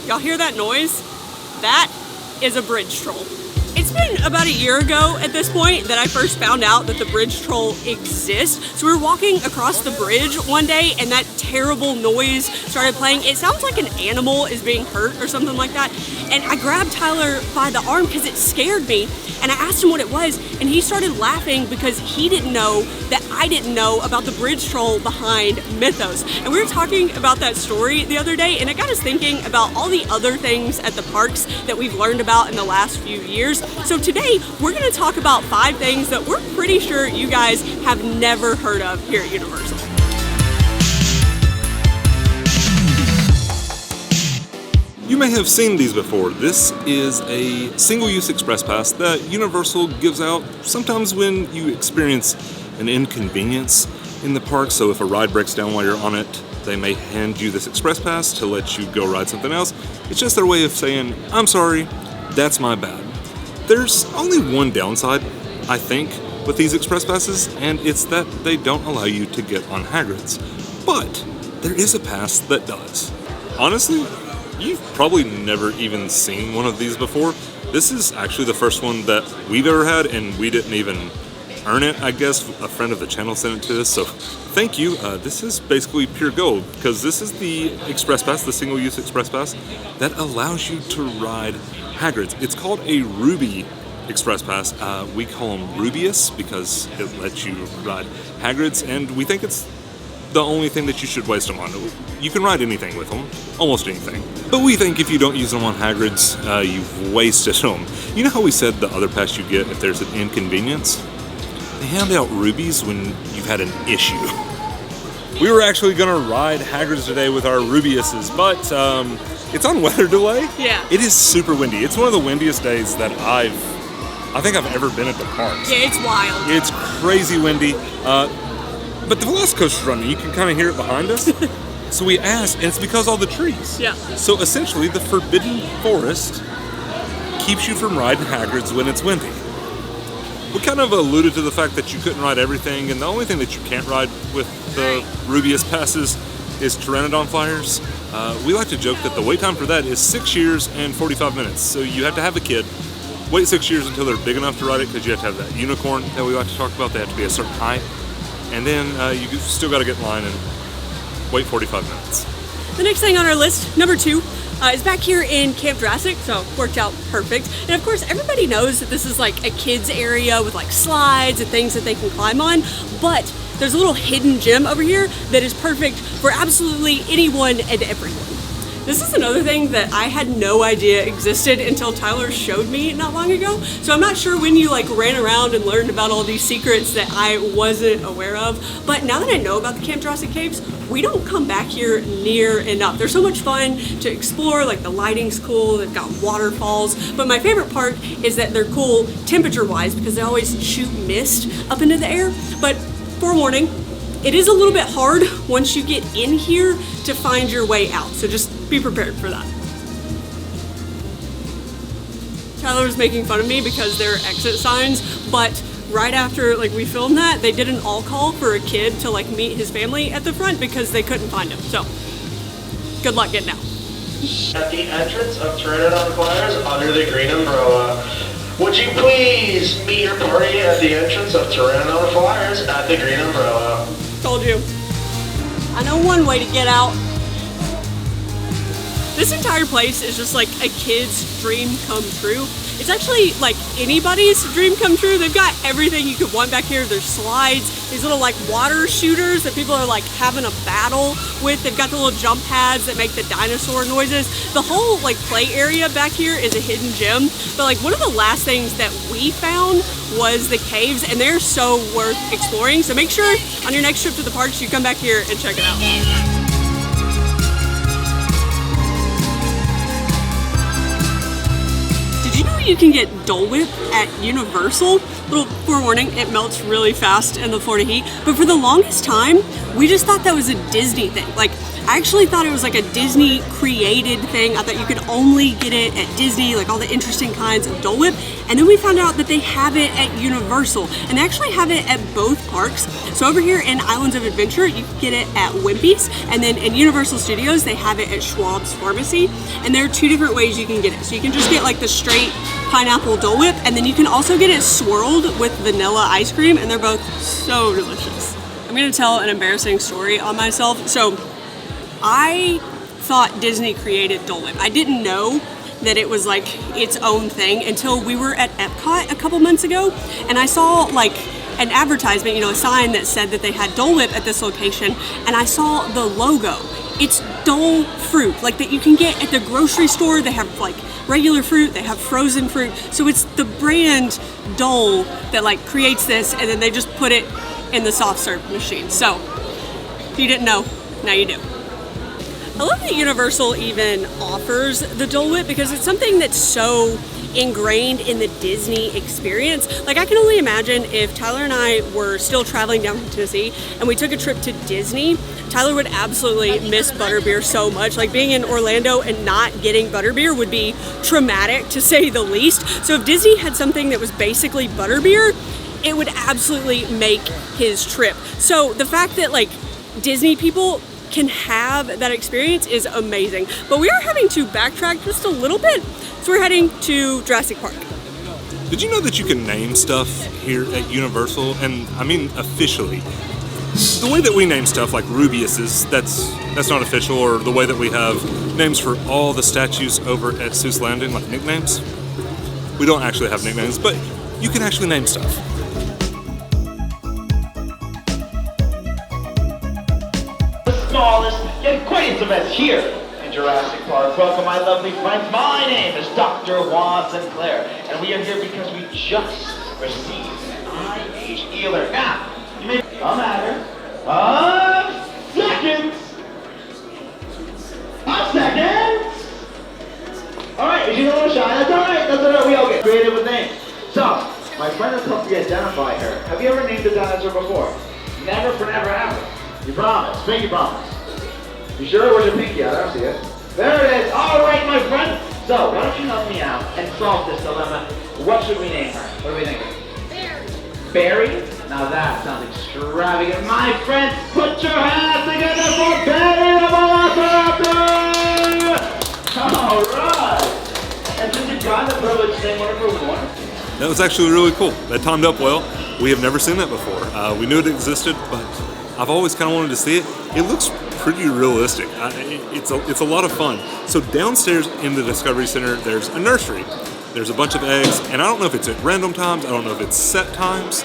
Y'all hear that noise? That is a bridge troll. It's been about a year ago at this point that I first found out that the bridge troll exists. So we were walking across the bridge one day and that terrible noise started playing. It sounds like an animal is being hurt or something like that. And I grabbed Tyler by the arm because it scared me. And I asked him what it was, and he started laughing because he didn't know that I didn't know about the bridge troll behind Mythos. And we were talking about that story the other day, and it got us thinking about all the other things at the parks that we've learned about in the last few years. So today, we're gonna talk about 5 things that we're pretty sure you guys have never heard of here at Universal. You may have seen these before. This is a single-use express pass that Universal gives out sometimes when you experience an inconvenience in the park. So if a ride breaks down while you're on it, they may hand you this express pass to let you go ride something else. It's just their way of saying, I'm sorry, that's my bad. There's only one downside, I think, with these express passes, and it's that they don't allow you to get on Hagrid's. But there is a pass that does. Honestly, you've probably never even seen one of these before. This is actually the first one that we've ever had, and we didn't even earn it, I guess. A friend of the channel sent it to us, so thank you. This is basically pure gold, because this is the express pass, the single-use express pass, that allows you to ride Hagrid's. It's called a Ruby Express Pass. We call them Rubius because it lets you ride Hagrid's, and we think it's the only thing that you should waste them on. You can ride anything with them, almost anything. But we think if you don't use them on Hagrid's, you've wasted them. You know how we said the other pass you get if there's an inconvenience? They hand out rubies when you've had an issue. We were actually gonna ride Hagrid's today with our Rubiuses, but it's on weather delay. Yeah. It is super windy. It's one of the windiest days that I think I've ever been at the parks. Yeah, it's wild. It's crazy windy. But the Velocicoaster's running. You can kind of hear it behind us. So we asked, and it's because all the trees. Yeah. So essentially, the Forbidden Forest keeps you from riding Hagrid's when it's windy. We kind of alluded to the fact that you couldn't ride everything, and the only thing that you can't ride with the Rubius passes is Pteranodon flyers. We like to joke that the wait time for that is 6 years and 45 minutes. So you have to have a kid, wait 6 years until they're big enough to ride it, because you have to have that unicorn that we like to talk about. They have to be a certain height. And then you still got to get in line and wait 45 minutes. The next thing on our list, number 2, is back here in Camp Jurassic, so worked out perfect. And of course, everybody knows that this is like a kids area with like slides and things that they can climb on, but there's a little hidden gem over here that is perfect for absolutely anyone and everyone. This is another thing that I had no idea existed until Tyler showed me not long ago. So I'm not sure when you like ran around and learned about all these secrets that I wasn't aware of. But now that I know about the Camp Jurassic Caves, we don't come back here near enough. They're so much fun to explore, like the lighting's cool, they've got waterfalls. But my favorite part is that they're cool temperature-wise because they always shoot mist up into the air. But forewarning, it is a little bit hard once you get in here to find your way out, so just be prepared for that. Tyler was making fun of me because they're exit signs, but right after like we filmed that, they did an all call for a kid to like meet his family at the front because they couldn't find him. So good luck getting out. At the entrance of Pteranodon Flyers under the green umbrella, would you please meet your party at the entrance of Pteranodon Flyers at the green umbrella? Told you. I know one way to get out. This entire place is just like a kid's dream come true. It's actually like anybody's dream come true. They've got everything you could want back here. There's slides, these little like water shooters that people are like having a battle with. They've got the little jump pads that make the dinosaur noises. The whole like play area back here is a hidden gem. But like one of the last things that we found was the caves, and they're so worth exploring. So make sure on your next trip to the parks you come back here and check it out. Did you know you can get Dole Whip at Universal? Little forewarning, it melts really fast in the Florida heat. But for the longest time, we just thought that was a Disney thing. Like, I actually thought it was like a Disney created thing. I thought you could only get it at Disney, like all the interesting kinds of Dole Whip. And then we found out that they have it at Universal, and they actually have it at both parks. So over here in Islands of Adventure, you can get it at Wimpy's, and then in Universal Studios, they have it at Schwab's Pharmacy. And there are two different ways you can get it. So you can just get like the straight pineapple Dole Whip, and then you can also get it swirled with vanilla ice cream, and they're both so delicious. I'm gonna tell an embarrassing story on myself. So I thought Disney created Dole Whip. I didn't know that it was like its own thing until we were at Epcot a couple months ago, and I saw like an advertisement, you know, a sign that said that they had Dole Whip at this location, and I saw the logo. It's Dole fruit, like that you can get at the grocery store. They have like regular fruit, they have frozen fruit. So it's the brand Dole that like creates this, and then they just put it in the soft serve machine. So if you didn't know, now you do. I love that Universal even offers the Dole Whip because it's something that's so ingrained in the Disney experience. Like I can only imagine if Tyler and I were still traveling down from Tennessee and we took a trip to Disney, Tyler would absolutely miss butterbeer so much. Like being in Orlando and not getting butterbeer would be traumatic to say the least. So if Disney had something that was basically butterbeer, it would absolutely make his trip. So the fact that like Disney people can have that experience is amazing. But we are having to backtrack just a little bit. So we're heading to Jurassic Park. Did you know that you can name stuff here at Universal? And I mean officially. The way that we name stuff like Rubius's, that's not official, or the way that we have names for all the statues over at Seuss Landing, like nicknames. We don't actually have nicknames, but you can actually name stuff. Smallest yet greatest event here in Jurassic Park. Welcome, my lovely friends. My name is Dr. Juan Sinclair, and we are here because we just received an IHE alert. Now, you may a matter of seconds. All right, is you a little shy? That's all right. That's all right. We all get creative with names. So, my friend has helped me identify her. Have you ever named a dinosaur before? Never, for never, ever. You promise. Pinky promise. You sure? Where's your pinky? I don't see it. There it is. All right, my friend. So, why don't you help me out and solve this dilemma? What should we name her? What do we think? Barry. Barry? Now that sounds extravagant. My friend, put your hands together for Barry the Velociraptor! All right. And since you've gotten the privilege to name one of her one. That was actually really cool. That timed up well. We have never seen that before. We knew it existed, but I've always kind of wanted to see it. It looks pretty realistic. It's a lot of fun. So downstairs in the Discovery Center, there's a nursery. There's a bunch of eggs, and I don't know if it's at random times, I don't know if it's set times,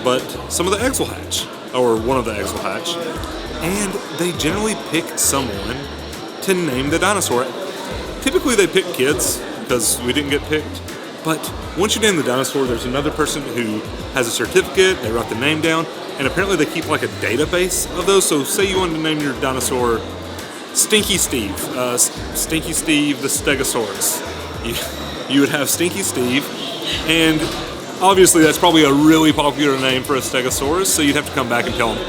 but some of the eggs will hatch, or one of the eggs will hatch, and they generally pick someone to name the dinosaur. Typically they pick kids, because we didn't get picked, but once you name the dinosaur, there's another person who has a certificate, they write the name down, and apparently they keep like a database of those. So say you wanted to name your dinosaur Stinky Steve, Stinky Steve the Stegosaurus. You would have Stinky Steve, and obviously that's probably a really popular name for a Stegosaurus, so you'd have to come back and tell them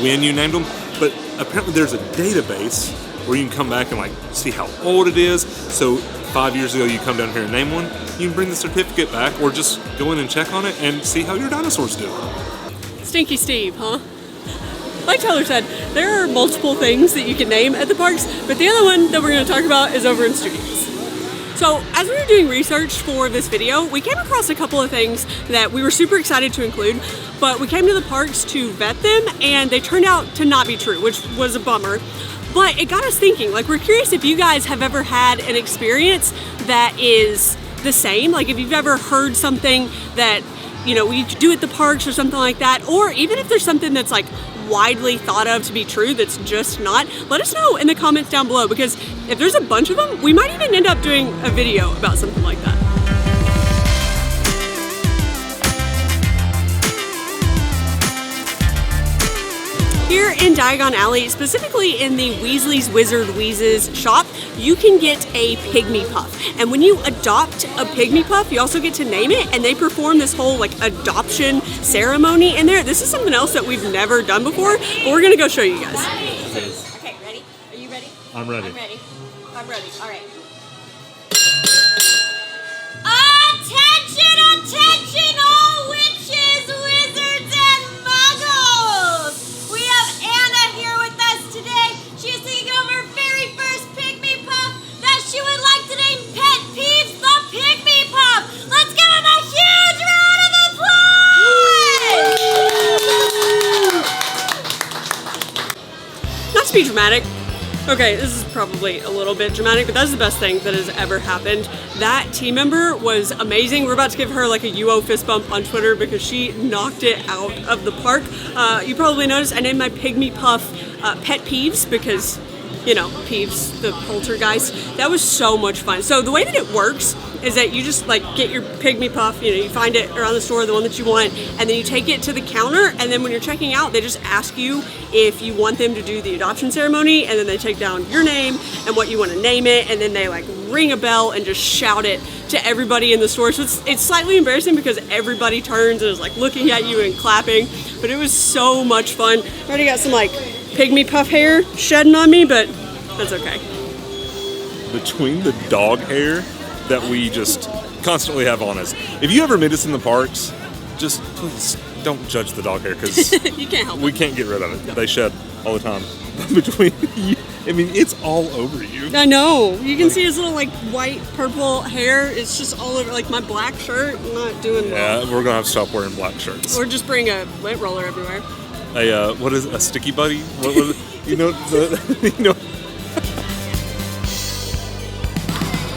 when you named them. But apparently there's a database where you can come back and like see how old it is. So 5 years ago you come down here and name one, you can bring the certificate back or just go in and check on it and see how your dinosaur's doing. Stinky Steve, huh? Like Tyler said, there are multiple things that you can name at the parks, but the other one that we're going to talk about is over in studios. So as we were doing research for this video, we came across a couple of things that we were super excited to include, but we came to the parks to vet them and they turned out to not be true, which was a bummer. But it got us thinking, like we're curious if you guys have ever had an experience that is the same, like if you've ever heard something that, you know, we do at the parks or something like that, or even if there's something that's like widely thought of to be true that's just not, let us know in the comments down below, because if there's a bunch of them, we might even end up doing a video about something like that. Here in Diagon Alley, specifically in the Weasley's Wizard Wheezes shop, you can get a pygmy puff. And when you adopt a pygmy puff, you also get to name it, and they perform this whole like adoption ceremony in there. This is something else that we've never done before, but we're gonna go show you guys. Okay, ready? Are you I'm ready. I'm ready. I'm ready. All right. Attention, attention, all witches, wizards, and muggles! We have Anna here with us today. She is thinking of her very first pygmy pup that she would like to name Pet Peeves the Pygmy Pup. Let's give him a huge round of applause! Not to be dramatic. Okay, this is probably a little bit dramatic, but that's the best thing that has ever happened. That team member was amazing. We're about to give her like a UO fist bump on Twitter because she knocked it out of the park. You probably noticed I named my pygmy puff Pet Peeves because, you know, Peeves, the poltergeist. That was so much fun. So the way that it works is that you just like get your pygmy puff, you know, you find it around the store, the one that you want, and then you take it to the counter, and then when you're checking out, they just ask you if you want them to do the adoption ceremony, and then they take down your name and what you want to name it, and then they like ring a bell and just shout it to everybody in the store. So it's slightly embarrassing because everybody turns and is like looking at you and clapping, but it was so much fun. I already got some like pygmy puff hair shedding on me, but that's okay. Between the dog hair that we just constantly have on us. If you ever meet us in the parks, just please don't judge the dog hair because You can't help we it. can't get rid of it. They shed all the time. Between you, I mean, it's all over you. I know. You can see his little like white, purple hair. It's just all over. Like my black shirt, I'm not doing well. Yeah, we're gonna have to stop wearing black shirts. Or just bring a lint roller everywhere. What is it, a sticky buddy? What was it? You know the you know.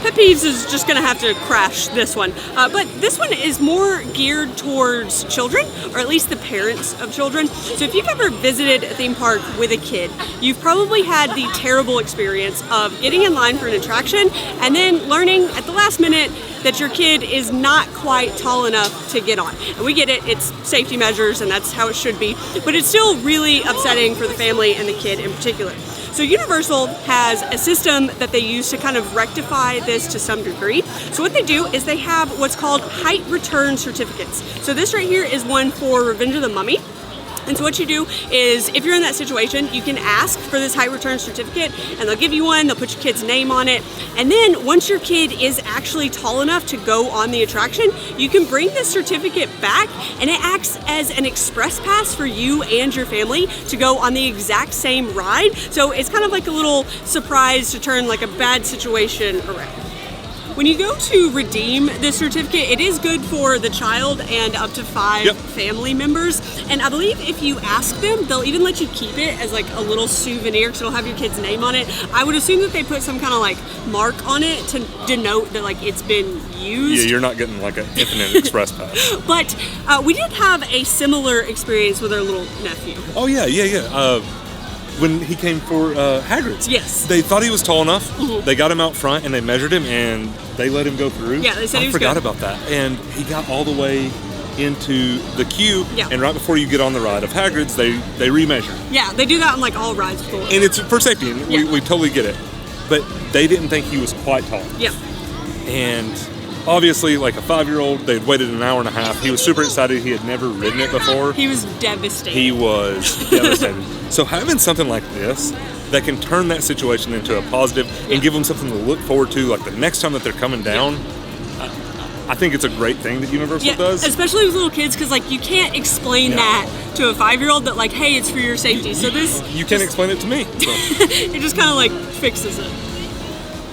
Pet Peeves is just going to have to crash this one. But this one is more geared towards children, or at least the parents of children. So if you've ever visited a theme park with a kid, you've probably had the terrible experience of getting in line for an attraction and then learning at the last minute that your kid is not quite tall enough to get on. And we get it, it's safety measures and that's how it should be, but it's still really upsetting for the family and the kid in particular. So Universal has a system that they use to kind of rectify this to some degree. So what they do is they have what's called height return certificates. So this right here is one for Revenge of the Mummy. And so what you do is, if you're in that situation, you can ask for this height return certificate and they'll give you one, they'll put your kid's name on it. And then once your kid is actually tall enough to go on the attraction, you can bring this certificate back and it acts as an express pass for you and your family to go on the exact same ride. So it's kind of like a little surprise to turn like a bad situation around. When you go to redeem this certificate, it is good for the child and up to 5 family members. And I believe if you ask them, they'll even let you keep it as like a little souvenir because it'll have your kid's name on it. I would assume that they put some kind of like mark on it to denote that like it's been used. Yeah, you're not getting like an infinite express pass. But we did have a similar experience with our little nephew. Oh yeah. When he came for Hagrid's. Yes. They thought he was tall enough. Mm-hmm. They got him out front and they measured him and they let him go through. Yeah, they said he was I forgot good. about that. And he got all the way into the queue. Yeah. And right before you get on the ride of Hagrid's, they remeasure. Yeah, they do that on like all rides before. And it's for safety. And we totally get it. But they didn't think he was quite tall. Yeah. And obviously, like a 5-year-old, they'd waited an hour and a half. He was super excited. He had never ridden it before. He was devastated. He was devastated. So having something like this that can turn that situation into a positive and give them something to look forward to, like the next time that they're coming down, I think it's a great thing that Universal does. Especially with little kids, because like you can't explain that to a 5-year-old that like, hey, it's for your safety. So this you can't explain it to me. So. It just kind of like fixes it.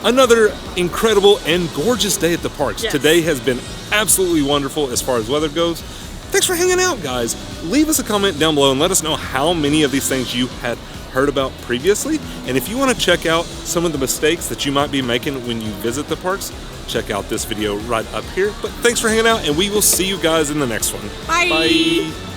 Another incredible and gorgeous day at the parks. Yes. Today has been absolutely wonderful as far as weather goes. Thanks for hanging out, guys. Leave us a comment down below and let us know how many of these things you had heard about previously. And if you want to check out some of the mistakes that you might be making when you visit the parks, check out this video right up here. But thanks for hanging out, and we will see you guys in the next one. Bye. Bye.